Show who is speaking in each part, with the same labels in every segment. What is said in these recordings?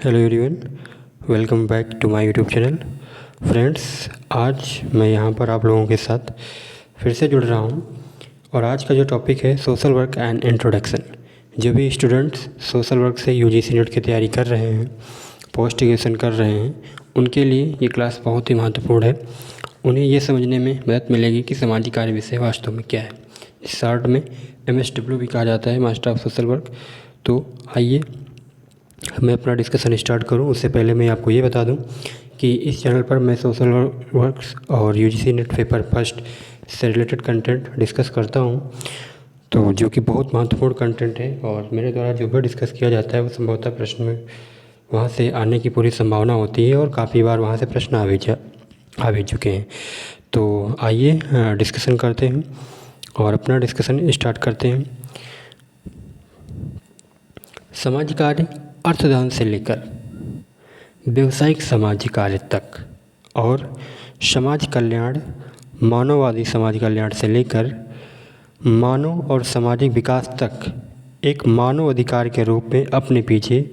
Speaker 1: Hello everyone, welcome back to my YouTube channel. Friends, आज मैं यहाँ पर आप लोगों के साथ फिर से जुड़ रहा हूँ और आज का जो टॉपिक है सोशल वर्क एंड इंट्रोडक्शन। जो भी स्टूडेंट्स सोशल वर्क से यूजीसी नेट की तैयारी कर रहे हैं, पोस्ट ग्रेजुएशन कर रहे हैं, उनके लिए ये क्लास बहुत ही महत्वपूर्ण है। उन्हें ये समझने में मदद मिलेगी कि सामाजिक कार्य विषय वास्तव में क्या है। इस शॉर्ट में MSW भी कहा जाता है, मास्टर ऑफ सोशल वर्क। तो आइए मैं अपना डिस्कशन स्टार्ट करूं। उससे पहले मैं आपको ये बता दूं कि इस चैनल पर मैं सोशल वर्क्स और यूजीसी नेट पेपर फर्स्ट से रिलेटेड कंटेंट डिस्कस करता हूं, तो जो कि बहुत महत्वपूर्ण कंटेंट है और मेरे द्वारा जो भी डिस्कस किया जाता है वो संभवतः प्रश्न में वहाँ से आने की पूरी संभावना होती है और काफ़ी बार वहाँ से प्रश्न आ भी चुके हैं। तो आइए डिस्कशन करते हैं और अपना डिस्कशन स्टार्ट करते हैं। सामाजिक कार्य अर्थदान से लेकर व्यावसायिक सामाजिक कार्य तक और समाज कल्याण, मानववादी समाज कल्याण से लेकर मानव और सामाजिक विकास तक एक मानव अधिकार के रूप में अपने पीछे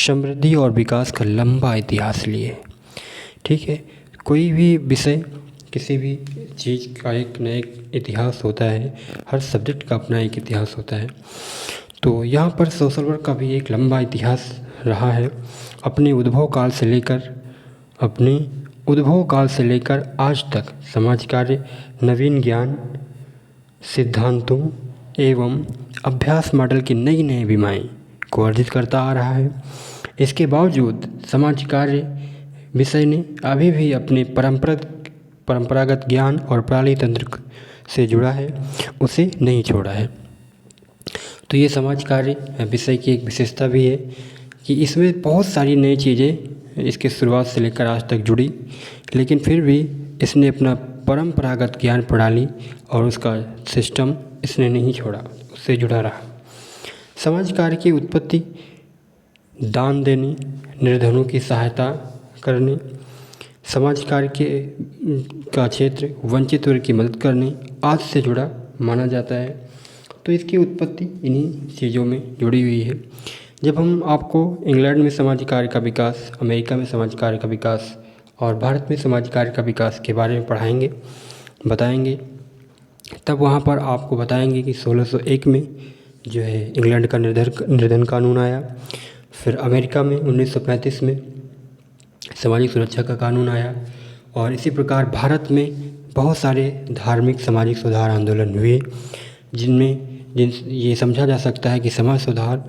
Speaker 1: समृद्धि और विकास का लंबा इतिहास लिए। ठीक है, कोई भी विषय, किसी भी चीज़ का एक न एक इतिहास होता है, हर सब्जेक्ट का अपना एक इतिहास होता है। तो यहाँ पर सोशल वर्क का भी एक लंबा इतिहास रहा है। अपने उद्भव काल से लेकर आज तक समाज कार्य नवीन ज्ञान, सिद्धांतों एवं अभ्यास मॉडल की नई नई विमाएँ को अर्जित करता आ रहा है। इसके बावजूद समाज कार्य विषय ने अभी भी अपने परंपरागत ज्ञान और प्रणाली तंत्र से जुड़ा है, उसे नहीं छोड़ा है। तो ये समाज कार्य विषय की एक विशेषता भी है कि इसमें बहुत सारी नई चीज़ें इसके शुरुआत से लेकर आज तक जुड़ी, लेकिन फिर भी इसने अपना परंपरागत ज्ञान प्रणाली और उसका सिस्टम इसने नहीं छोड़ा, उससे जुड़ा रहा। समाज कार्य की उत्पत्ति दान देने, निर्धनों की सहायता करने, समाज कार्य का क्षेत्र वंचित वर्ग की मदद करने आज से जुड़ा माना जाता है। तो इसकी उत्पत्ति इन्हीं चीज़ों में जुड़ी हुई है। जब हम आपको इंग्लैंड में सामाजिक कार्य का विकास, अमेरिका में सामाजिक कार्य का विकास और भारत में सामाजिक कार्य का विकास के बारे में बताएंगे, तब वहाँ पर आपको बताएंगे कि 1601 में जो है इंग्लैंड का निर्धन कानून आया। फिर अमेरिका में 1935 में सामाजिक सुरक्षा का कानून आया और इसी प्रकार भारत में बहुत सारे धार्मिक सामाजिक सुधार आंदोलन हुए, जिनमें ये समझा जा सकता है कि समाज सुधार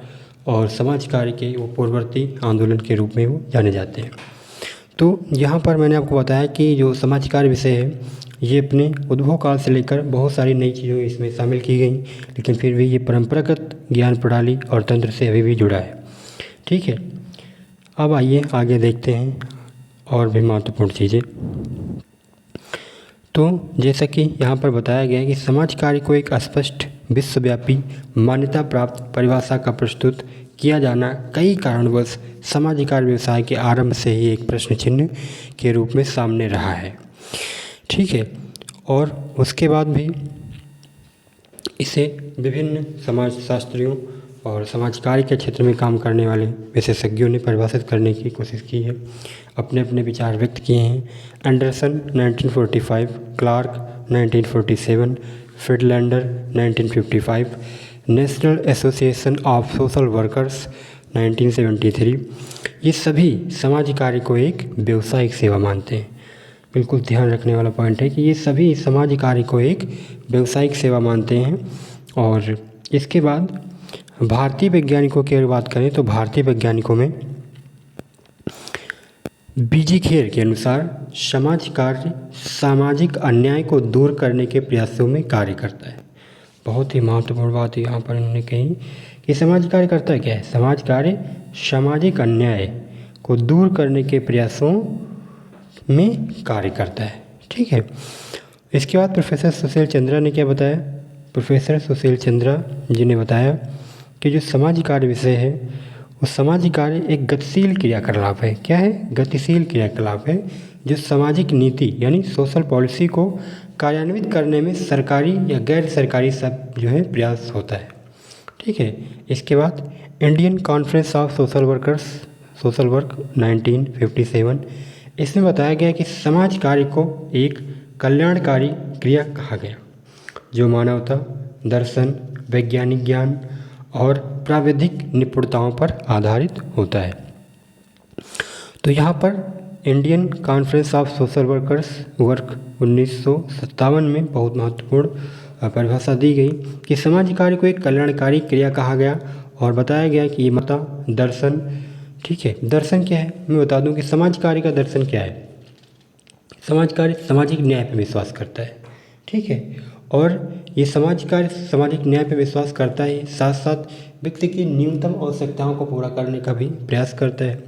Speaker 1: और समाज कार्य के वो पूर्ववर्ती आंदोलन के रूप में वो जाने जाते हैं। तो यहाँ पर मैंने आपको बताया कि जो समाज कार्य विषय है ये अपने उद्भव काल से लेकर बहुत सारी नई चीज़ों इसमें शामिल की गई, लेकिन फिर भी ये परंपरागत ज्ञान प्रणाली और तंत्र से अभी भी जुड़ा है। ठीक है, अब आइए आगे देखते हैं और भी महत्वपूर्ण चीज़ें। तो जैसा कि यहाँ पर बताया गया है कि समाज कार्य को एक स्पष्ट विश्वव्यापी मान्यता प्राप्त परिभाषा का प्रस्तुत किया जाना कई कारणवश सामाजिक कार्य व्यवसाय के आरंभ से ही एक प्रश्न चिन्ह के रूप में सामने रहा है। ठीक है, और उसके बाद भी इसे विभिन्न समाजशास्त्रियों और समाज कार्य के क्षेत्र में काम करने वाले विशेषज्ञों ने परिभाषित करने की कोशिश की है, अपने अपने विचार व्यक्त किए हैं। Anderson 1945, Clark 1947, Friedlander 1955, national association of social workers 1973, ये सभी समाज कार्य को एक व्यावसायिक सेवा मानते हैं। बिल्कुल ध्यान रखने वाला पॉइंट है कि ये सभी समाज कार्य को एक व्यावसायिक सेवा मानते हैं। और इसके बाद भारतीय वैज्ञानिकों की अगर बात करें तो भारतीय वैज्ञानिकों में बीजी खेर के अनुसार समाज कार्य सामाजिक अन्याय को दूर करने के प्रयासों में कार्य करता है। बहुत ही महत्वपूर्ण बात यहाँ पर उन्होंने कही कि समाज कार्य करता क्या है। समाज कार्य सामाजिक अन्याय को दूर करने के प्रयासों में कार्य करता है। ठीक है, इसके बाद प्रोफेसर सुशील चंद्रा ने क्या बताया। प्रोफेसर सुशील चंद्रा जी ने बताया कि जो समाज कार्य विषय है वो सामाजिक कार्य एक गतिशील क्रियाकलाप है। क्या है? गतिशील क्रियाकलाप है जो सामाजिक नीति यानी सोशल पॉलिसी को कार्यान्वित करने में सरकारी या गैर सरकारी सब जो है प्रयास होता है। ठीक है, इसके बाद Indian conference of social workers social work 1957। इसमें बताया गया कि समाज कार्य को एक कल्याणकारी क्रिया कहा गया जो मानवता, दर्शन, वैज्ञानिक ज्ञान और प्राविधिक निपुणताओं पर आधारित होता है। तो यहाँ पर Indian conference of social workers work 1957 में बहुत महत्वपूर्ण परिभाषा दी गई कि समाज कार्य को एक कल्याणकारी क्रिया कहा गया और बताया गया कि मता, दर्शन, ठीक है। दर्शन क्या है, मैं बता दूं कि समाज कार्य का दर्शन क्या है। समाज कार्य सामाजिक न्याय पर विश्वास करता है, ठीक है। और ये समाज कार्य सामाजिक न्याय पर विश्वास करता है, साथ साथ व्यक्ति की न्यूनतम आवश्यकताओं को पूरा करने का भी प्रयास करता है।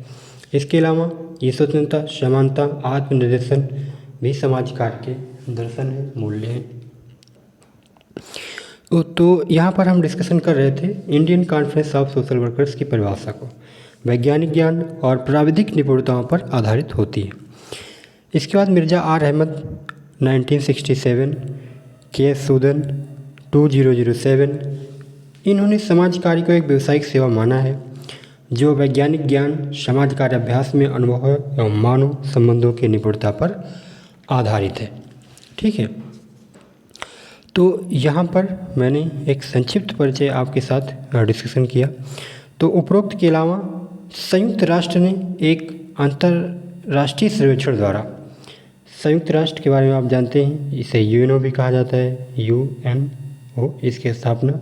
Speaker 1: इसके अलावा ये स्वतंत्रता, समानता, आत्मनिर्देशन भी समाज कार्य के दर्शन है, मूल्य हैं। तो यहाँ पर हम डिस्कशन कर रहे थे Indian conference of social workers की परिभाषा को वैज्ञानिक ज्ञान और प्राविधिक निपुणताओं पर आधारित होती है। इसके बाद मिर्ज़ा आर अहमद 1967, के एस सूदन 2007, इन्होंने समाज कार्य को एक व्यावसायिक सेवा माना है जो वैज्ञानिक ज्ञान, समाज कार्य अभ्यास में अनुभव एवं मानव संबंधों की निपुणता पर आधारित है, ठीक है। तो यहाँ पर मैंने एक संक्षिप्त परिचय आपके साथ डिस्कशन किया। तो उपरोक्त के अलावा संयुक्त राष्ट्र ने एक अंतर्राष्ट्रीय सर्वेक्षण द्वारा, संयुक्त राष्ट्र के बारे में आप जानते हैं, इसे यूएनओ भी कहा जाता है, यूएनओ, इसकी स्थापना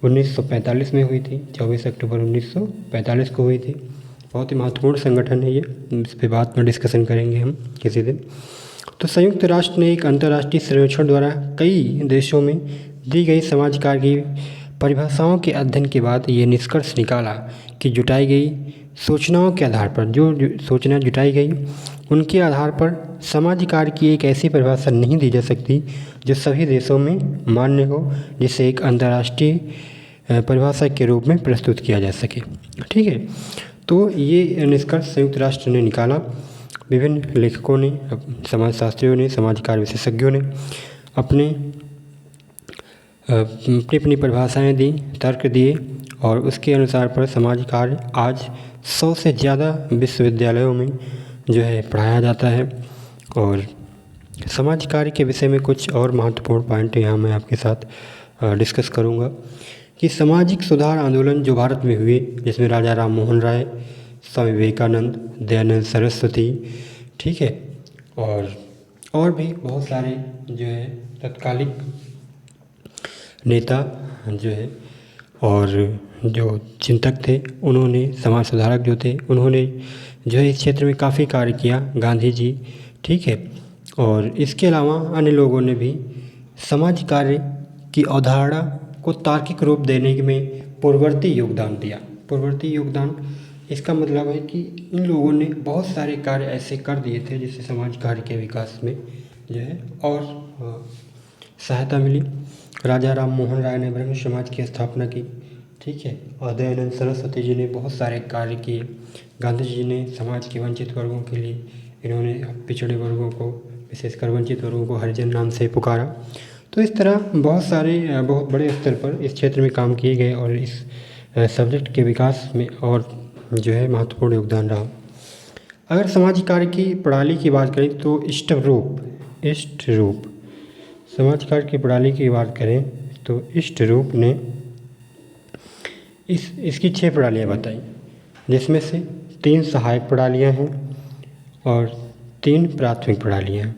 Speaker 1: 1945 में हुई थी, 24 अक्टूबर 1945 को हुई थी। बहुत ही महत्वपूर्ण संगठन है ये, इस पर बाद में डिस्कशन करेंगे हम किसी दिन। तो संयुक्त राष्ट्र ने एक अंतर्राष्ट्रीय सर्वेक्षण द्वारा कई देशों में दी गई समाज कार्य की परिभाषाओं के अध्ययन के बाद ये निष्कर्ष निकाला कि जुटाई गई सूचनाओं के आधार पर, जो सूचना जुटाई गई उनके आधार पर समाज कार्य की एक ऐसी परिभाषा नहीं दी जा सकती जो सभी देशों में मान्य हो, जिसे एक अंतर्राष्ट्रीय परिभाषा के रूप में प्रस्तुत किया जा सके, ठीक है। तो ये निष्कर्ष संयुक्त राष्ट्र ने निकाला। विभिन्न लेखकों ने, समाजशास्त्रियों ने, समाज कार्य विशेषज्ञों ने अपनी अपनी परिभाषाएँ दी, तर्क दिए और उसके अनुसार पर समाज कार्य आज 100 से ज़्यादा विश्वविद्यालयों में जो है पढ़ाया जाता है। और समाज कार्य के विषय में कुछ और महत्वपूर्ण पॉइंट यहाँ मैं आपके साथ डिस्कस करूँगा कि सामाजिक सुधार आंदोलन जो भारत में हुए, जिसमें राजा राम मोहन राय, स्वामी विवेकानंद, दयानंद सरस्वती, ठीक है, और भी बहुत सारे जो है तत्कालिक नेता जो है और जो चिंतक थे, उन्होंने, समाज सुधारक जो थे, उन्होंने जो है इस क्षेत्र में काफ़ी कार्य किया, गांधी जी, ठीक है। और इसके अलावा अन्य लोगों ने भी समाज कार्य की अवधारणा को तार्किक रूप देने में पूर्ववर्ती योगदान दिया। पूर्ववर्ती योगदान, इसका मतलब है कि इन लोगों ने बहुत सारे कार्य ऐसे कर दिए थे जिससे समाज कार्य के विकास में जो है और सहायता मिली। राजा राम मोहन राय ने ब्रह्म समाज की स्थापना की, ठीक है, और दयानंद सरस्वती जी ने बहुत सारे कार्य किए। गांधी जी ने समाज के वंचित वर्गों के लिए, इन्होंने पिछड़े वर्गों को, विशेषकर वंचित वर्गों को हरिजन नाम से पुकारा। तो इस तरह बहुत सारे बहुत बड़े स्तर पर इस क्षेत्र में काम किए गए और इस सब्जेक्ट के विकास में और जो है महत्वपूर्ण योगदान रहा। अगर समाज कार्य की प्रणाली की बात करें तो इष्ट रूप समाज कार्य की प्रणाली की बात करें तो इष्ट रूप ने इसकी 6 प्रणालियाँ बताई, जिसमें से 3 सहायक प्रणालियाँ हैं और 3 प्राथमिक प्रणालियाँ हैं।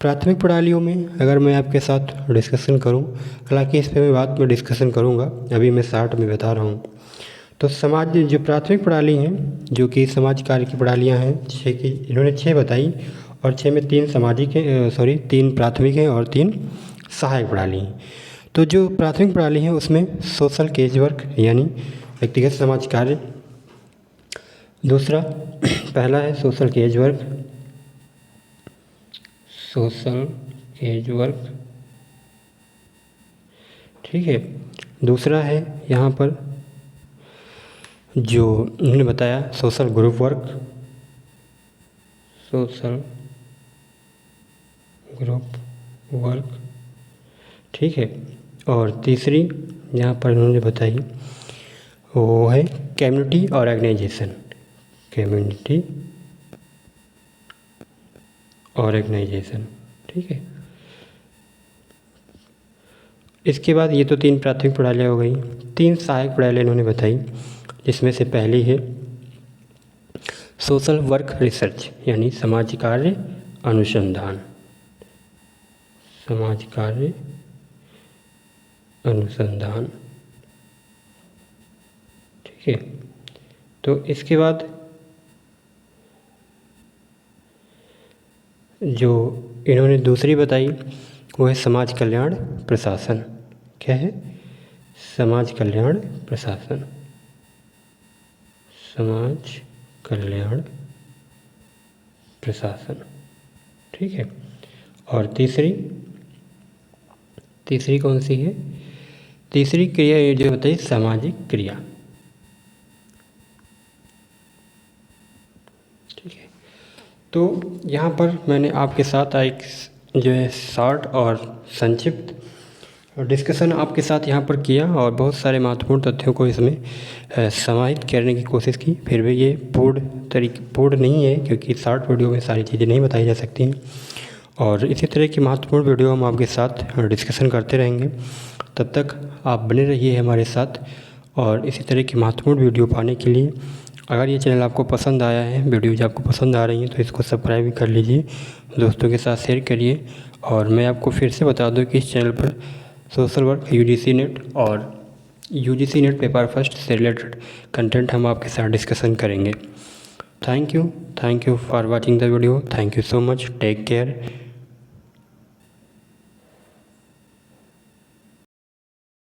Speaker 1: प्राथमिक प्रणालियों में अगर मैं आपके साथ डिस्कशन करूं, हालांकि इस पर मैं बाद में डिस्कशन करूंगा, अभी मैं शॉर्ट में बता रहा हूं। तो समाज जो प्राथमिक प्रणाली हैं, जो कि समाज कार्य की प्रणालियां हैं, 6 की इन्होंने 6 बताई और 6 में 3 सामाजिक हैं, 3 प्राथमिक हैं और 3 सहायक प्रणाली हैं। तो जो प्राथमिक प्रणाली है उसमें सोशल केज वर्क यानी व्यक्तिगत समाज कार्य, दूसरा पहला है सोशल केज वर्क, ठीक है। दूसरा है यहाँ पर जो उन्होंने बताया सोशल ग्रुप वर्क, ठीक है। और तीसरी यहाँ पर उन्होंने बताई वो है कम्युनिटी ऑर्गेनाइजेशन कम्युनिटी ऑर्गेनाइजेशन। ठीक है, इसके बाद ये तो 3 प्राथमिक प्रणालियाँ हो गई। 3 सहायक प्रणालियाँ इन्होंने बताई, जिसमें से पहली है सोशल वर्क रिसर्च, यानी समाज कार्य अनुसंधान। समाज कार्य अनुसंधान। ठीक है, तो इसके बाद जो इन्होंने दूसरी बताई वो है समाज कल्याण प्रशासन। क्या है? समाज कल्याण प्रशासन। समाज कल्याण प्रशासन। ठीक है, और तीसरी कौन सी है? तीसरी क्रिया ये जो होती है सामाजिक क्रिया। ठीक है, तो यहाँ पर मैंने आपके साथ एक जो है शॉर्ट और संक्षिप्त डिस्कशन आपके साथ यहाँ पर किया और बहुत सारे महत्वपूर्ण तथ्यों को इसमें समाहित करने की कोशिश की। फिर भी ये पूर्ण नहीं है, क्योंकि शॉर्ट वीडियो में सारी चीज़ें नहीं बताई जा सकती हैं, और इसी तरह की महत्वपूर्ण वीडियो हम आपके साथ डिस्कशन करते रहेंगे। तब तक आप बने रहिए हमारे साथ, और इसी तरह की महत्वपूर्ण वीडियो पाने के लिए अगर ये चैनल आपको पसंद आया है, वीडियोज़ आपको पसंद आ रही हैं, तो इसको सब्सक्राइब भी कर लीजिए, दोस्तों के साथ शेयर करिए। और मैं आपको फिर से बता दूं कि इस चैनल पर सोशल वर्क, यूजीसी नेट और यूजीसी नेट पेपर फर्स्ट से रिलेटेड कंटेंट हम आपके साथ डिस्कशन करेंगे। Thank you for watching the video. Thank you so much. Take care.